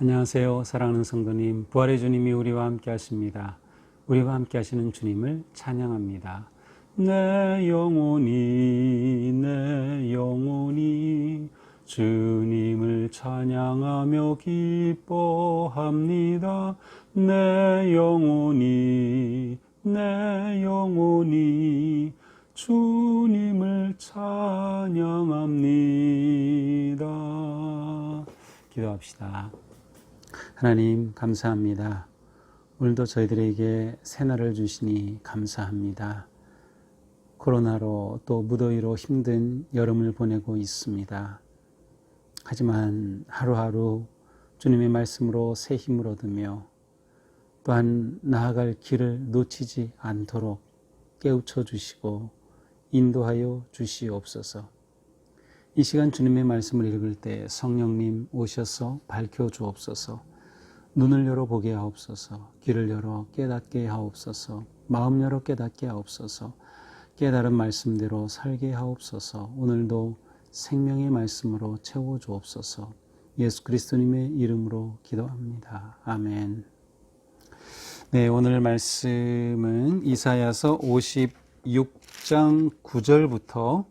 안녕하세요. 사랑하는 성도님, 부활의 주님이 우리와 함께 하십니다. 우리와 함께 하시는 주님을 찬양합니다. 내 영혼이 주님을 찬양하며 기뻐합니다. 내 영혼이 주님을 찬양합니다. 기도합시다. 하나님 감사합니다. 오늘도 저희들에게 새날을 주시니 감사합니다. 코로나로 또 무더위로 힘든 여름을 보내고 있습니다. 하지만 하루하루 주님의 말씀으로 새 힘을 얻으며 또한 나아갈 길을 놓치지 않도록 깨우쳐 주시고 인도하여 주시옵소서. 이 시간 주님의 말씀을 읽을 때 성령님 오셔서 밝혀 주옵소서. 눈을 열어 보게 하옵소서. 귀를 열어 깨닫게 하옵소서. 마음 열어 깨닫게 하옵소서. 깨달은 말씀대로 살게 하옵소서. 오늘도 생명의 말씀으로 채워 주옵소서. 예수 그리스도님의 이름으로 기도합니다. 아멘. 네, 오늘 말씀은 이사야서 56장 9절부터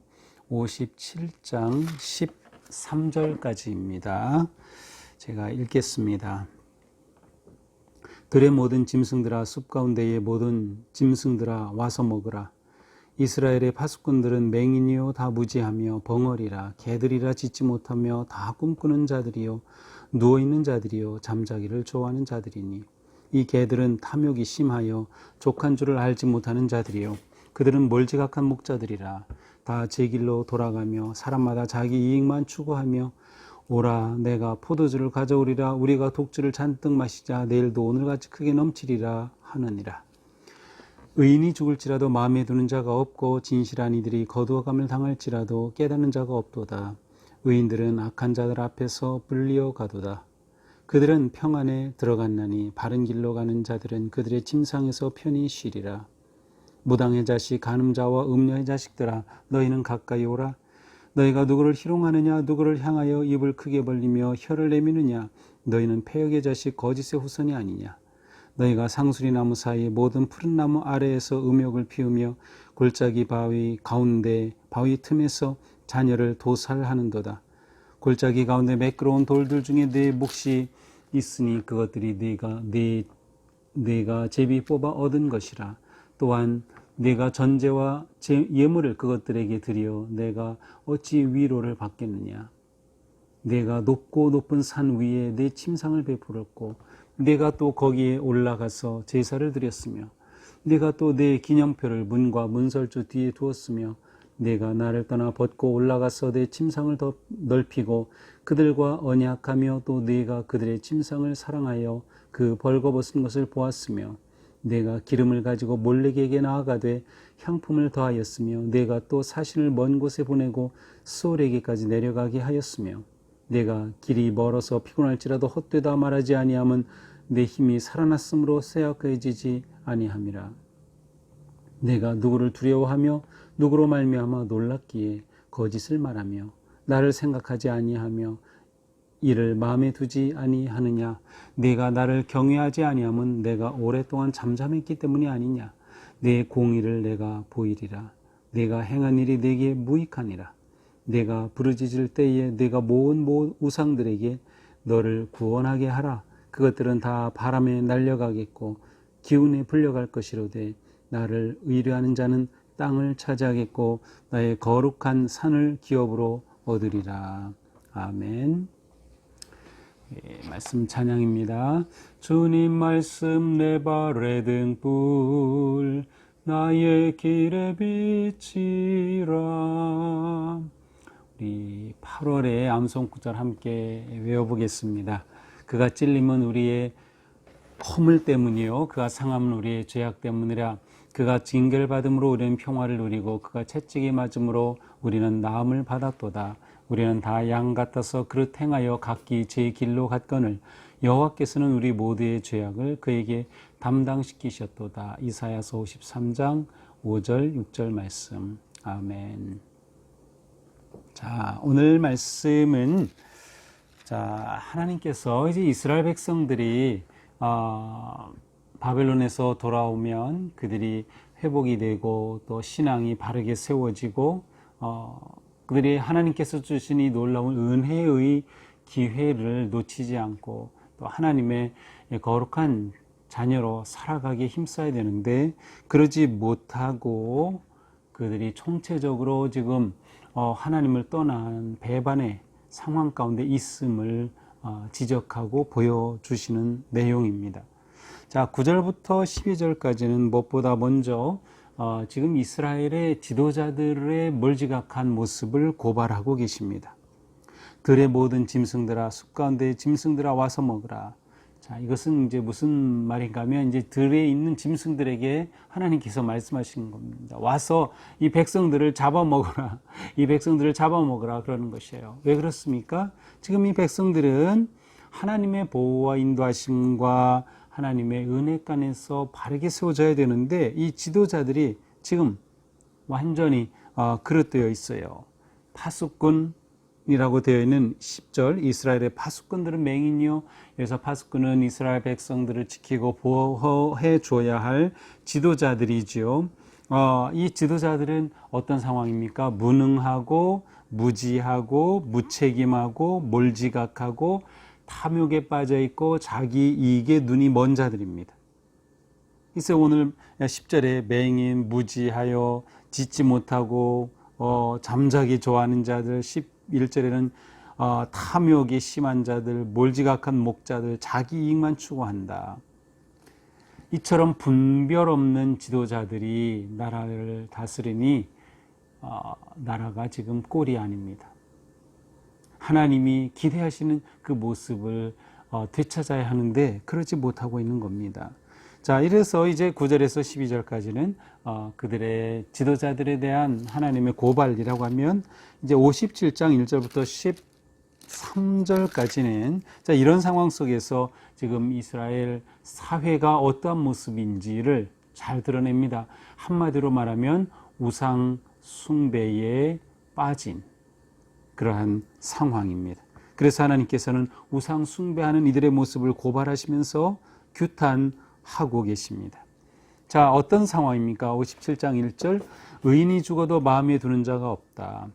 57장 13절까지입니다. 제가 읽겠습니다. 들의 모든 짐승들아, 숲 가운데의 모든 짐승들아, 와서 먹으라. 이스라엘의 파수꾼들은 맹인이요 다 무지하며 벙어리라. 개들이라 짖지 못하며 다 꿈꾸는 자들이요 누워있는 자들이요 잠자기를 좋아하는 자들이니 이 개들은 탐욕이 심하여 족한 줄을 알지 못하는 자들이요 그들은 몰지각한 목자들이라. 다 제 길로 돌아가며 사람마다 자기 이익만 추구하며 오라, 내가 포도주를 가져오리라. 우리가 독주를 잔뜩 마시자. 내일도 오늘같이 크게 넘치리라 하느니라. 의인이 죽을지라도 마음에 두는 자가 없고 진실한 이들이 거두어감을 당할지라도 깨닫는 자가 없도다. 의인들은 악한 자들 앞에서 불리어 가도다. 그들은 평안에 들어갔나니 바른 길로 가는 자들은 그들의 침상에서 편히 쉬리라. 무당의 자식, 간음자와 음녀의 자식들아, 너희는 가까이 오라. 너희가 누구를 희롱하느냐, 누구를 향하여 입을 크게 벌리며 혀를 내미느냐. 너희는 패역의 자식, 거짓의 후손이 아니냐. 너희가 상수리 나무 사이 모든 푸른 나무 아래에서 음욕을 피우며 골짜기 바위 가운데 바위 틈에서 자녀를 도살하는도다. 골짜기 가운데 매끄러운 돌들 중에 네 몫이 있으니 그것들이 네가 제비 뽑아 얻은 것이라. 또한 네가 전제와 예물을 그것들에게 드려 내가 어찌 위로를 받겠느냐. 내가 높고 높은 산 위에 내 침상을 베풀었고 내가 또 거기에 올라가서 제사를 드렸으며 내가 또 내 기념표를 문과 문설주 뒤에 두었으며 내가 나를 떠나 벗고 올라가서 내 침상을 더 넓히고 그들과 언약하며 또 내가 그들의 침상을 사랑하여 그 벌거벗은 것을 보았으며 내가 기름을 가지고 몰렉에게 나아가되 향품을 더하였으며 내가 또 사신을 먼 곳에 보내고 스올에게까지 내려가게 하였으며 내가 길이 멀어서 피곤할지라도 헛되다 말하지 아니함은 내 힘이 살아났으므로 쇠약해지지 아니함이라. 내가 누구를 두려워하며 누구로 말미암아 놀랍기에 거짓을 말하며 나를 생각하지 아니하며 이를 마음에 두지 아니하느냐. 내가 나를 경외하지 아니함은 내가 오랫동안 잠잠했기 때문이 아니냐. 내 공의를 내가 보이리라. 내가 행한 일이 내게 무익하니라. 내가 부르짖을 때에 내가 모은 우상들에게 너를 구원하게 하라. 그것들은 다 바람에 날려가겠고 기운에 불려갈 것이로되 나를 의뢰하는 자는 땅을 차지하겠고 나의 거룩한 산을 기업으로 얻으리라. 아멘. 말씀 찬양입니다. 주님 말씀 내 발의 등불 나의 길에 비치라. 우리 8월에 암송 구절 함께 외워보겠습니다. 그가 찔림은 우리의 허물 때문이요 그가 상함은 우리의 죄악 때문이라. 그가 징계받음으로 우리는 평화를 누리고 그가 채찍에 맞음으로 우리는 나음을 받았도다. 우리는 다 양 같아서 그릇 행하여 각기 제 길로 갔거늘 여호와께서는 우리 모두의 죄악을 그에게 담당시키셨도다. 이사야서 53장 5절 6절 말씀. 아멘. 자, 오늘 말씀은 자, 하나님께서 이제 이스라엘 백성들이 바벨론에서 돌아오면 그들이 회복이 되고 또 신앙이 바르게 세워지고 그들이 하나님께서 주신 이 놀라운 은혜의 기회를 놓치지 않고 또 하나님의 거룩한 자녀로 살아가기에 힘써야 되는데 그러지 못하고 그들이 총체적으로 지금 하나님을 떠난 배반의 상황 가운데 있음을 지적하고 보여주시는 내용입니다. 자, 9절부터 12절까지는 무엇보다 먼저 지금 이스라엘의 지도자들의 멀지각한 모습을 고발하고 계십니다. 들의 모든 짐승들아, 숲 가운데 짐승들아 와서 먹으라. 자, 이것은 이제 무슨 말인가 하면 이제 들에 있는 짐승들에게 하나님께서 말씀하시는 겁니다. 와서 이 백성들을 잡아먹으라. 이 백성들을 잡아먹으라 그러는 것이에요. 왜 그렇습니까? 지금 이 백성들은 하나님의 보호와 인도하심과 하나님의 은혜간에서 바르게 세워져야 되는데 이 지도자들이 지금 완전히 그릇되어 있어요. 파수꾼이라고 되어 있는 10절, 이스라엘의 파수꾼들은 맹인이요. 여기서 파수꾼은 이스라엘 백성들을 지키고 보호해 줘야 할 지도자들이지요. 이 지도자들은 어떤 상황입니까? 무능하고 무지하고 무책임하고 몰지각하고 탐욕에 빠져 있고 자기 이익에 눈이 먼 자들입니다. 그래서 오늘 10절에 맹인, 무지하여, 짓지 못하고 잠자기 좋아하는 자들, 11절에는 탐욕이 심한 자들, 몰지각한 목자들, 자기 이익만 추구한다. 이처럼 분별 없는 지도자들이 나라를 다스리니 나라가 지금 꼴이 아닙니다. 하나님이 기대하시는 그 모습을 되찾아야 하는데 그러지 못하고 있는 겁니다. 자, 이래서 이제 9절에서 12절까지는 그들의 지도자들에 대한 하나님의 고발이라고 하면 이제 57장 1절부터 13절까지는 자, 이런 상황 속에서 지금 이스라엘 사회가 어떠한 모습인지를 잘 드러냅니다. 한마디로 말하면 우상 숭배에 빠진 그러한 상황입니다. 그래서 하나님께서는 우상 숭배하는 이들의 모습을 고발하시면서 규탄하고 계십니다. 자, 어떤 상황입니까? 57장 1절, 의인이 죽어도 마음에 두는 자가 없다.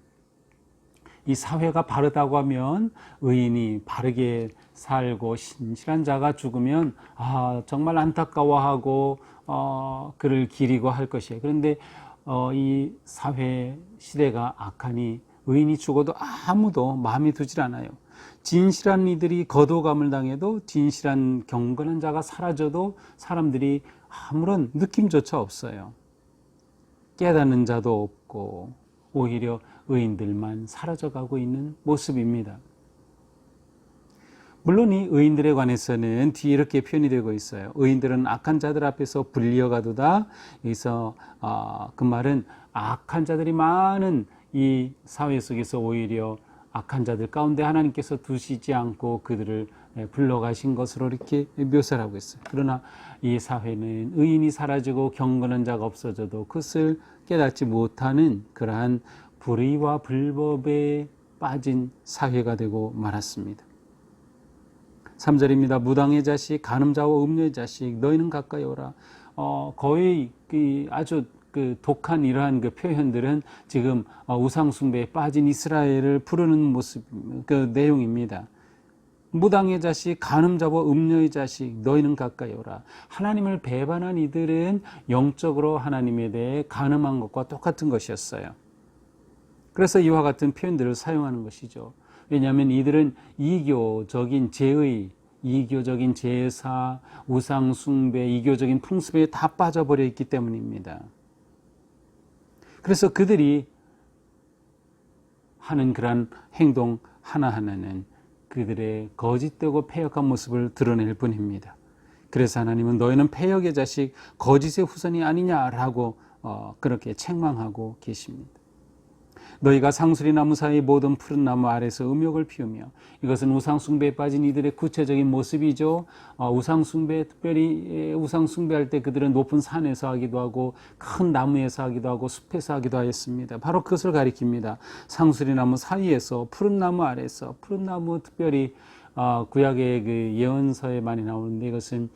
이 사회가 바르다고 하면 의인이 바르게 살고 신실한 자가 죽으면 정말 안타까워하고 그를 기리고 할 것이에요. 그런데 이 사회 시대가 악하니 의인이 죽어도 아무도 마음에 두질 않아요. 진실한 이들이 거도감을 당해도 진실한 경건한 자가 사라져도 사람들이 아무런 느낌조차 없어요. 깨닫는 자도 없고 오히려 의인들만 사라져가고 있는 모습입니다. 물론 이 의인들에 관해서는 뒤에 이렇게 표현이 되고 있어요. 의인들은 악한 자들 앞에서 불리어가도다. 여기서 그 말은 악한 자들이 많은 이 사회 속에서 오히려 악한 자들 가운데 하나님께서 두시지 않고 그들을 불러가신 것으로 이렇게 묘사를 하고 있어요. 그러나 이 사회는 의인이 사라지고 경건한 자가 없어져도 그것을 깨닫지 못하는 그러한 불의와 불법에 빠진 사회가 되고 말았습니다. 3절입니다. 무당의 자식, 간음자와 음녀의 자식, 너희는 가까이 오라. 거의 아주 독한 이러한 표현들은 지금 우상숭배에 빠진 이스라엘을 부르는 모습, 내용입니다. 무당의 자식, 간음자와 음녀의 자식, 너희는 가까이 오라. 하나님을 배반한 이들은 영적으로 하나님에 대해 간음한 것과 똑같은 것이었어요. 그래서 이와 같은 표현들을 사용하는 것이죠. 왜냐하면 이들은 이교적인 제의, 이교적인 제사, 우상숭배, 이교적인 풍습에 다 빠져버려 있기 때문입니다. 그래서 그들이 하는 그러한 행동 하나하나는 그들의 거짓되고 패역한 모습을 드러낼 뿐입니다. 그래서 하나님은 너희는 패역의 자식, 거짓의 후손이 아니냐라고 그렇게 책망하고 계십니다. 너희가 상수리 나무 사이 모든 푸른 나무 아래서 음욕을 피우며. 이것은 우상 숭배에 빠진 이들의 구체적인 모습이죠. 우상 숭배, 특별히 우상 숭배할 때 그들은 높은 산에서 하기도 하고 큰 나무에서 하기도 하고 숲에서 하기도 하였습니다. 바로 그것을 가리킵니다. 상수리 나무 사이에서, 푸른 나무 아래서. 푸른 나무, 특별히 구약의 그 예언서에 많이 나오는데, 이것은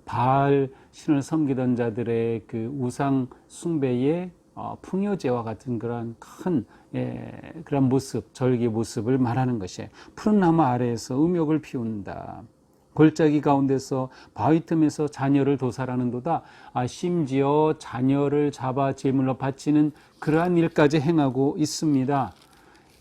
바알 신을 섬기던 자들의 그 우상 숭배의 풍요제와 같은 그런 큰 그런 모습, 절기 모습을 말하는 것이에요. 푸른 나무 아래에서 음욕을 피운다. 골짜기 가운데서 바위 틈에서 자녀를 도살하는도다. 심지어 자녀를 잡아 제물로 바치는 그러한 일까지 행하고 있습니다.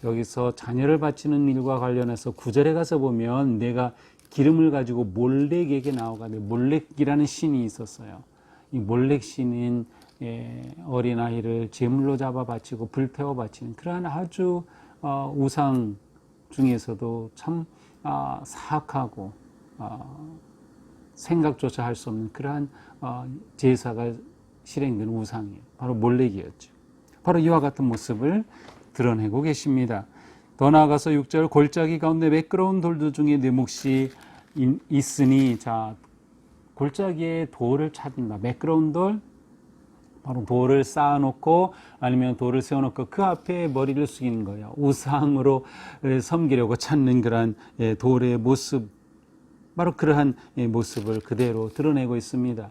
여기서 자녀를 바치는 일과 관련해서 9절에 가서 보면, 내가 기름을 가지고 몰렉에게 나아가되, 몰렉이라는 신이 있었어요. 이 몰렉 신은 어린아이를 제물로 잡아 바치고 불태워 바치는 그러한 아주 우상 중에서도 참 사악하고 생각조차 할 수 없는 그러한 제사가 실행된 우상이에요. 바로 몰렉이었죠. 바로 이와 같은 모습을 드러내고 계십니다. 더 나아가서 6절, 골짜기 가운데 매끄러운 돌들 중에 내 몫이 있으니. 자, 골짜기에 돌을 찾는다. 매끄러운 돌, 바로 돌을 쌓아놓고 아니면 돌을 세워놓고 그 앞에 머리를 숙이는 거예요. 우상으로 섬기려고 찾는 그러한 돌의 모습, 바로 그러한 모습을 그대로 드러내고 있습니다.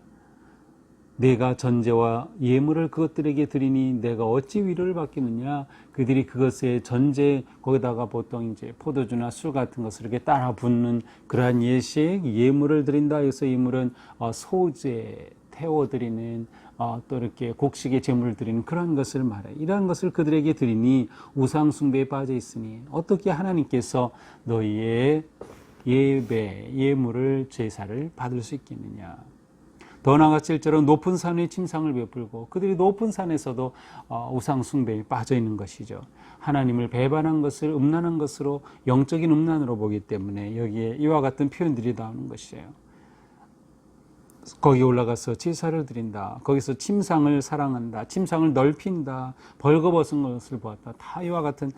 내가 전제와 예물을 그것들에게 드리니 내가 어찌 위로를 받겠느냐. 그들이 그것에 전제, 거기다가 보통 이제 포도주나 술 같은 것을 이렇게 따라 붓는 그러한 예식, 예물을 드린다 해서 예물은 소제, 태워드리는 또 이렇게 곡식의 제물을 드리는 그런 것을 말해요. 이러한 것을 그들에게 드리니 우상 숭배에 빠져 있으니 어떻게 하나님께서 너희의 예배, 예물을, 제사를 받을 수 있겠느냐. 더 나아가 7절은 높은 산의 침상을 베풀고. 그들이 높은 산에서도 우상 숭배에 빠져 있는 것이죠. 하나님을 배반한 것을 음란한 것으로, 영적인 음란으로 보기 때문에 여기에 이와 같은 표현들이 나오는 것이에요. 거기 올라가서 제사를 드린다. 거기서 침상을 사랑한다. 침상을 넓힌다. 벌거벗은 것을 보았다. 다 이와 같은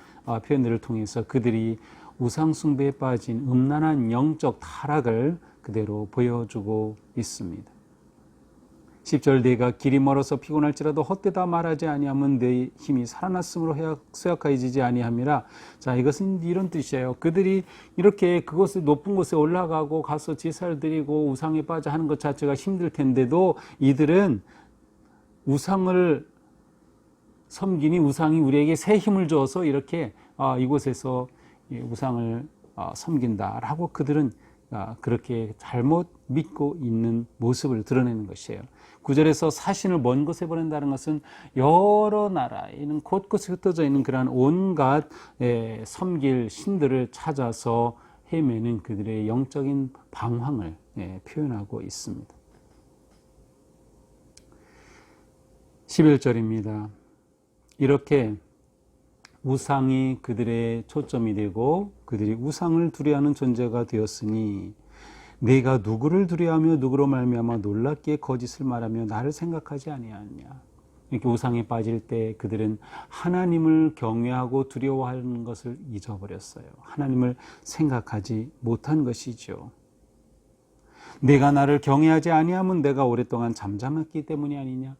표현들을 통해서 그들이 우상 숭배에 빠진 음란한 영적 타락을 그대로 보여주고 있습니다. 10절, 내가 길이 멀어서 피곤할지라도 헛되다 말하지 아니하면 내 힘이 살아났으므로 쇠약해지지 아니함이라. 자, 이것은 이런 뜻이에요. 그들이 이렇게 그곳에 높은 곳에 올라가고 가서 제사를 드리고 우상에 빠져 하는 것 자체가 힘들 텐데도 이들은 우상을 섬기니 우상이 우리에게 새 힘을 줘서 이렇게 이곳에서 우상을 섬긴다라고 그들은 그렇게 잘못 믿고 있는 모습을 드러내는 것이에요. 9절에서 사신을 먼 곳에 보낸다는 것은 여러 나라에는 곳곳에 흩어져 있는 그러한 온갖 섬길 신들을 찾아서 헤매는 그들의 영적인 방황을 표현하고 있습니다. 11절입니다. 이렇게 우상이 그들의 초점이 되고 그들이 우상을 두려워하는 존재가 되었으니 내가 누구를 두려워하며 누구로 말미암아 놀랍게 거짓을 말하며 나를 생각하지 아니하느냐. 이렇게 우상에 빠질 때 그들은 하나님을 경외하고 두려워하는 것을 잊어버렸어요. 하나님을 생각하지 못한 것이죠. 내가 나를 경외하지 아니하면 내가 오랫동안 잠잠했기 때문이 아니냐.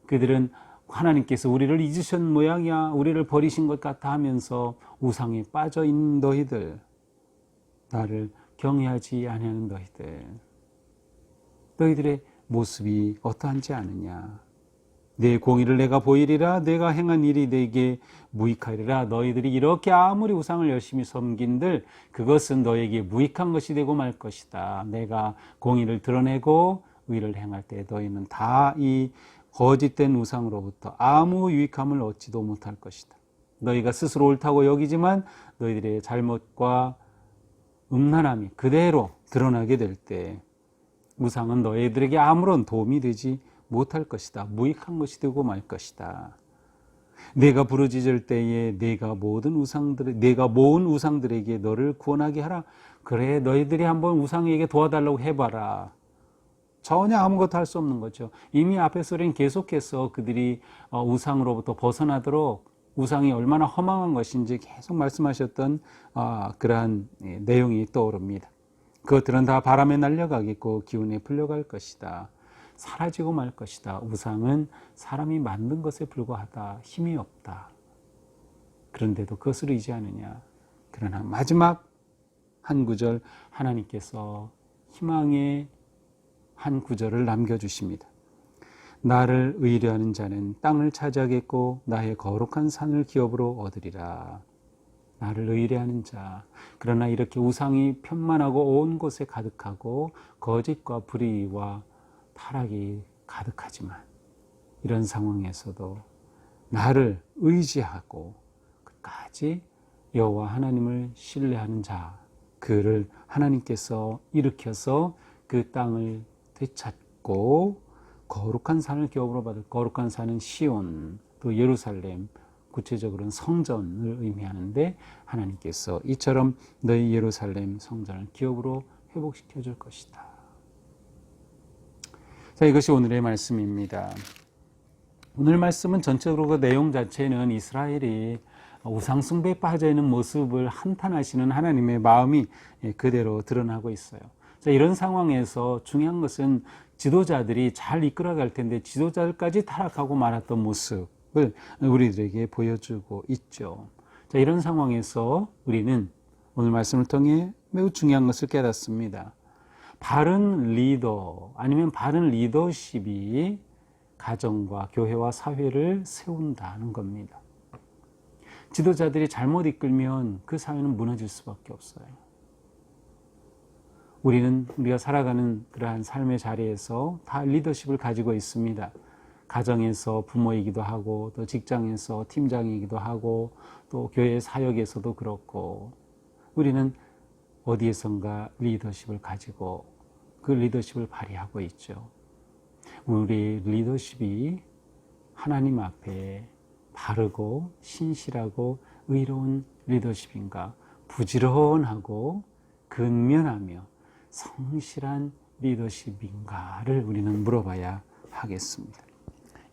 그들은 하나님께서 우리를 잊으신 모양이야, 우리를 버리신 것 같아 하면서 우상에 빠져 있는 너희들, 나를 경외하지 아니하는 너희들의 모습이 어떠한지 아느냐. 내 공의를 내가 보이리라. 내가 행한 일이 내게 무익하리라. 너희들이 이렇게 아무리 우상을 열심히 섬긴들 그것은 너에게 무익한 것이 되고 말 것이다. 내가 공의를 드러내고 의를 행할 때 너희는 다 이 거짓된 우상으로부터 아무 유익함을 얻지도 못할 것이다. 너희가 스스로 옳다고 여기지만 너희들의 잘못과 음란함이 그대로 드러나게 될 때 우상은 너희들에게 아무런 도움이 되지 못할 것이다. 무익한 것이 되고 말 것이다. 내가 부르짖을 때에 내가 모은 우상들에게 너를 구원하게 하라. 그래, 너희들이 한번 우상에게 도와달라고 해봐라. 전혀 아무것도 할 수 없는 거죠. 이미 앞에 소리는 계속해서 그들이 우상으로부터 벗어나도록 우상이 얼마나 허망한 것인지 계속 말씀하셨던 그러한 내용이 떠오릅니다. 그것들은 다 바람에 날려가겠고 기운에 풀려갈 것이다. 사라지고 말 것이다. 우상은 사람이 만든 것에 불과하다. 힘이 없다. 그런데도 그것을 의지하느냐. 그러나 마지막 한 구절, 하나님께서 희망의 한 구절을 남겨주십니다. 나를 의뢰하는 자는 땅을 차지하겠고 나의 거룩한 산을 기업으로 얻으리라. 나를 의뢰하는 자. 그러나 이렇게 우상이 편만하고 온 곳에 가득하고 거짓과 불의와 타락이 가득하지만 이런 상황에서도 나를 의지하고 끝까지 여호와 하나님을 신뢰하는 자, 그를 하나님께서 일으켜서 그 땅을 되찾고 거룩한 산을 기업으로 받을, 거룩한 산은 시온, 또 예루살렘, 구체적으로는 성전을 의미하는데 하나님께서 이처럼 너희 예루살렘 성전을 기업으로 회복시켜 줄 것이다. 자, 이것이 오늘의 말씀입니다. 오늘 말씀은 전체적으로 그 내용 자체는 이스라엘이 우상 숭배에 빠져 있는 모습을 한탄하시는 하나님의 마음이 그대로 드러나고 있어요. 자, 이런 상황에서 중요한 것은 지도자들이 잘 이끌어갈 텐데 지도자들까지 타락하고 말았던 모습을 우리들에게 보여주고 있죠. 자, 이런 상황에서 우리는 오늘 말씀을 통해 매우 중요한 것을 깨닫습니다. 바른 리더 아니면 바른 리더십이 가정과 교회와 사회를 세운다는 겁니다. 지도자들이 잘못 이끌면 그 사회는 무너질 수밖에 없어요. 우리가 살아가는 그러한 삶의 자리에서 다 리더십을 가지고 있습니다. 가정에서 부모이기도 하고 또 직장에서 팀장이기도 하고 또 교회 사역에서도 그렇고 우리는 어디에선가 리더십을 가지고 그 리더십을 발휘하고 있죠. 우리 리더십이 하나님 앞에 바르고 신실하고 의로운 리더십인가, 부지런하고 근면하며 성실한 리더십인가를 우리는 물어봐야 하겠습니다.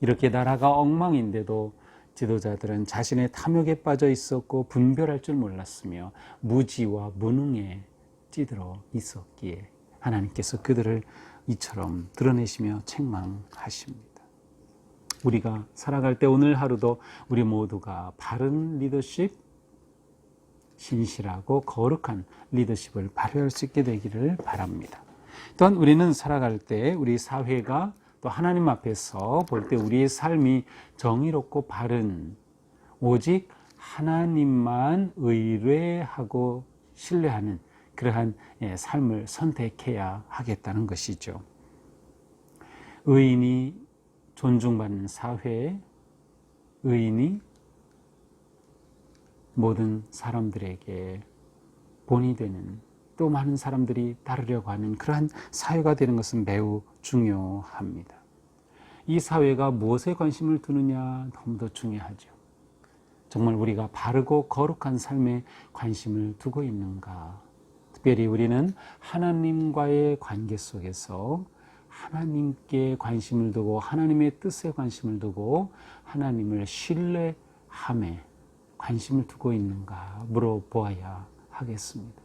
이렇게 나라가 엉망인데도 지도자들은 자신의 탐욕에 빠져 있었고 분별할 줄 몰랐으며 무지와 무능에 찌들어 있었기에 하나님께서 그들을 이처럼 드러내시며 책망하십니다. 우리가 살아갈 때 오늘 하루도 우리 모두가 바른 리더십, 신실하고 거룩한 리더십을 발휘할 수 있게 되기를 바랍니다. 또한 우리는 살아갈 때 우리 사회가 또 하나님 앞에서 볼 때 우리의 삶이 정의롭고 바른 오직 하나님만 의뢰하고 신뢰하는 그러한 삶을 선택해야 하겠다는 것이죠. 의인이 존중받는 사회, 의인이 모든 사람들에게 본이 되는 또 많은 사람들이 따르려고 하는 그러한 사회가 되는 것은 매우 중요합니다. 이 사회가 무엇에 관심을 두느냐 너무도 중요하죠. 정말 우리가 바르고 거룩한 삶에 관심을 두고 있는가? 특별히 우리는 하나님과의 관계 속에서 하나님께 관심을 두고 하나님의 뜻에 관심을 두고 하나님을 신뢰함에 관심을 두고 있는가 물어보아야 하겠습니다.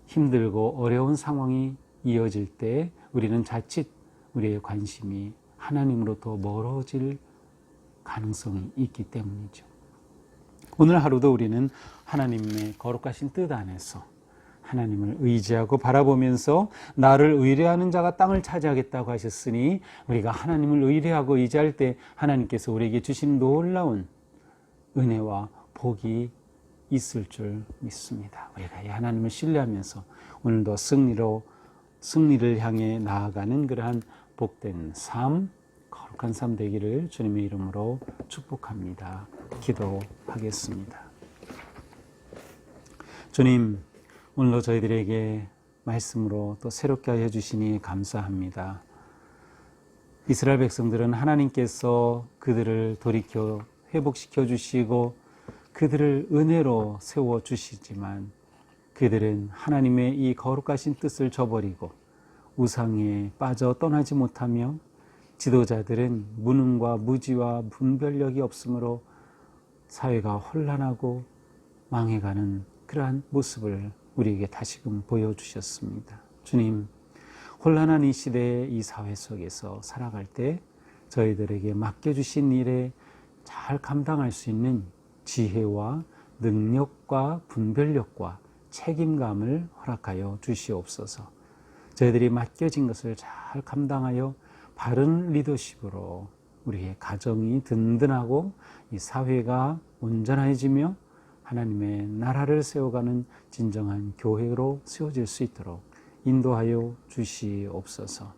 힘들고 어려운 상황이 이어질 때 우리는 자칫 우리의 관심이 하나님으로부터 멀어질 가능성이 있기 때문이죠. 오늘 하루도 우리는 하나님의 거룩하신 뜻 안에서 하나님을 의지하고 바라보면서 나를 의뢰하는 자가 땅을 차지하겠다고 하셨으니 우리가 하나님을 의뢰하고 의지할 때 하나님께서 우리에게 주신 놀라운 은혜와 복이 있을 줄 믿습니다. 우리가 이 하나님을 신뢰하면서 오늘도 승리를 향해 나아가는 그러한 복된 삶, 거룩한 삶 되기를 주님의 이름으로 축복합니다. 기도하겠습니다. 주님, 오늘도 저희들에게 말씀으로 또 새롭게 하여 주시니 감사합니다. 이스라엘 백성들은 하나님께서 그들을 돌이켜 회복시켜 주시고 그들을 은혜로 세워 주시지만 그들은 하나님의 이 거룩하신 뜻을 저버리고 우상에 빠져 떠나지 못하며 지도자들은 무능과 무지와 분별력이 없으므로 사회가 혼란하고 망해가는 그러한 모습을 우리에게 다시금 보여주셨습니다. 주님, 혼란한 이 시대의 이 사회 속에서 살아갈 때 저희들에게 맡겨주신 일에 잘 감당할 수 있는 지혜와 능력과 분별력과 책임감을 허락하여 주시옵소서. 저희들이 맡겨진 것을 잘 감당하여 바른 리더십으로 우리의 가정이 든든하고 이 사회가 온전해지며 하나님의 나라를 세워가는 진정한 교회로 세워질 수 있도록 인도하여 주시옵소서.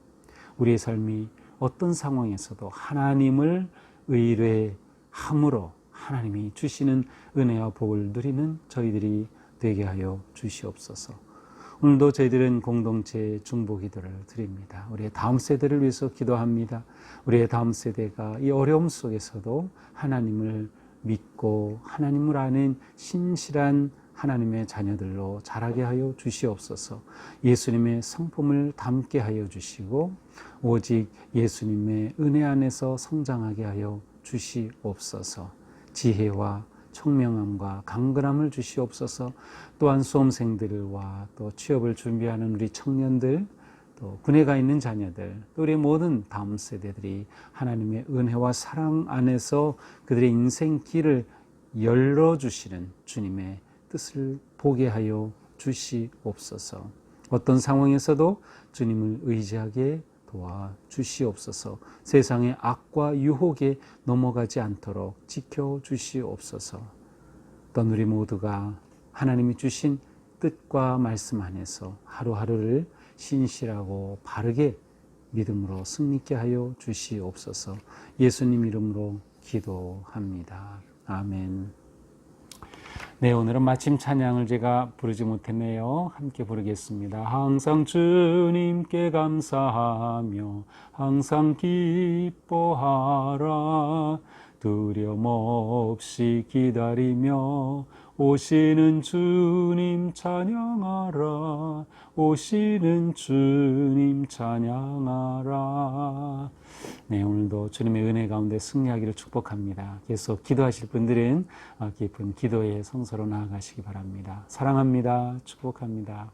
우리의 삶이 어떤 상황에서도 하나님을 의뢰함으로 하나님이 주시는 은혜와 복을 누리는 저희들이 되게 하여 주시옵소서. 오늘도 저희들은 공동체 중보 기도를 드립니다. 우리의 다음 세대를 위해서 기도합니다. 우리의 다음 세대가 이 어려움 속에서도 하나님을 믿고 하나님을 아는 신실한 하나님의 자녀들로 자라게 하여 주시옵소서. 예수님의 성품을 담게 하여 주시고 오직 예수님의 은혜 안에서 성장하게 하여 주시옵소서. 지혜와 총명함과 강건함을 주시옵소서. 또한 수험생들과 또 취업을 준비하는 우리 청년들, 또 군에 가 있는 자녀들, 또 우리 모든 다음 세대들이 하나님의 은혜와 사랑 안에서 그들의 인생 길을 열어주시는 주님의 뜻을 보게 하여 주시옵소서. 어떤 상황에서도 주님을 의지하게 도와주시옵소서. 세상의 악과 유혹에 넘어가지 않도록 지켜주시옵소서. 또한 우리 모두가 하나님이 주신 뜻과 말씀 안에서 하루하루를 신실하고 바르게 믿음으로 승리케 하여 주시옵소서. 예수님 이름으로 기도합니다. 아멘. 네, 오늘은 마침 찬양을 제가 부르지 못했네요. 함께 부르겠습니다. 항상 주님께 감사하며 항상 기뻐하라. 두려움 없이 기다리며 오시는 주님 찬양하라. 오시는 주님 찬양하라. 네, 오늘도 주님의 은혜 가운데 승리하기를 축복합니다. 계속 기도하실 분들은 깊은 기도의 성소로 나아가시기 바랍니다. 사랑합니다. 축복합니다.